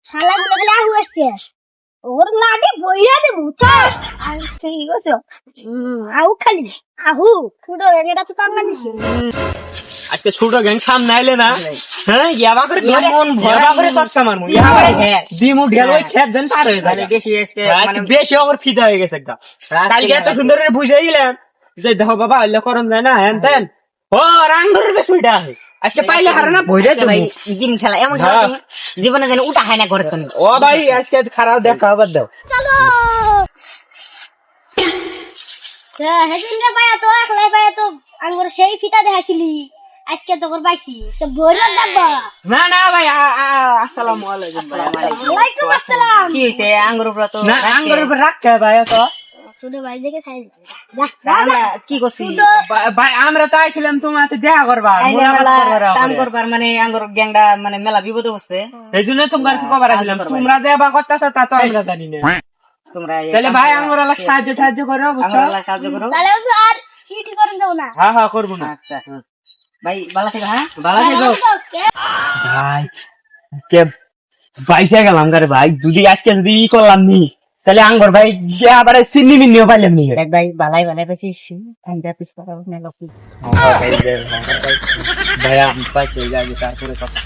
শালা গুলো গেলে আহু আসছিস ওর লাঠি বইরা দেবো চল আর ঠিক আছে আহু খালি আহু ফুটো এটা তো পাবনা দিছি আজকে ছোট গ্যাং সামনে আইলে না হ্যাঁ ইয়াবা করে মন ভরা করে পারতাম আর মুই ইয়াবা হ্যাঁ দিমু ঢেল ওই খেত দেন পার হয়ে যায় বেশি আজকে মানে বেশি ওর ফিদা হয়ে গেছে একদম কালকে এত সুন্দর করে বুঝাই গেলাম যে দেখো বাবা আইলে করন যায় না হ্যাঁ দেন ও রাঙ্গুরের বেশিটা আজকে পাইলে হারে না বইরে দেব ভাই জিম খেলা এমন খেলা তুমি জীবনে জানি উঠা হয় না ঘরে তুমি ও ভাই আজকে খারাপ দেখা আবার দাও চলো হেদিন রে ভাইয়া তো একলাই ভাইয়া তো আঙ্গুর সেই ফিতা দেখাইছিলি আজকে তো কর পাইছি তো বইরা দেব না না ভাই আসসালামু আলাইকুম ওয়ালাইকুম আসসালাম কি হইছে আঙ্গুর উপর তো না আঙ্গুরের উপর রাখতে ভাই তো ছোট ভাই দেখে খাই আমরা কি করছি ভাই আমরা তো আইছিলাম তোমাতে দেখা করবা আইলে মেলা কাম করবার মানে আঙ্গুর গ্যাংডা মানে মেলা বিপদে বসছে এই জন্য তোমার কাছে কবার আসলাম তোমরা দেবা করতেছ তা তো আমরা জানি না তোমরা তাহলে ভাই আমরা সাহায্য করো বুঝছো আমরা সাহায্য করো তাহলে তো আর চিঠি করে দাও না হ্যাঁ হ্যাঁ করবো না আচ্ছা ভাই ভালো থেকো হ্যাঁ ভালো থেকো ভাই কে পয়সা গেলাম করে ভাই যদি আজকে যদি ই করলাম নি তাহলে আঙ্গর ভাই সে আবার চিনি মিনিও পাইলাম নি দেখ ভাই ভালাই ভালাই পাইছিস আমরা পিছ পাড়া না লোকি ভাই আমি পাইতে যাই তারপরে কথা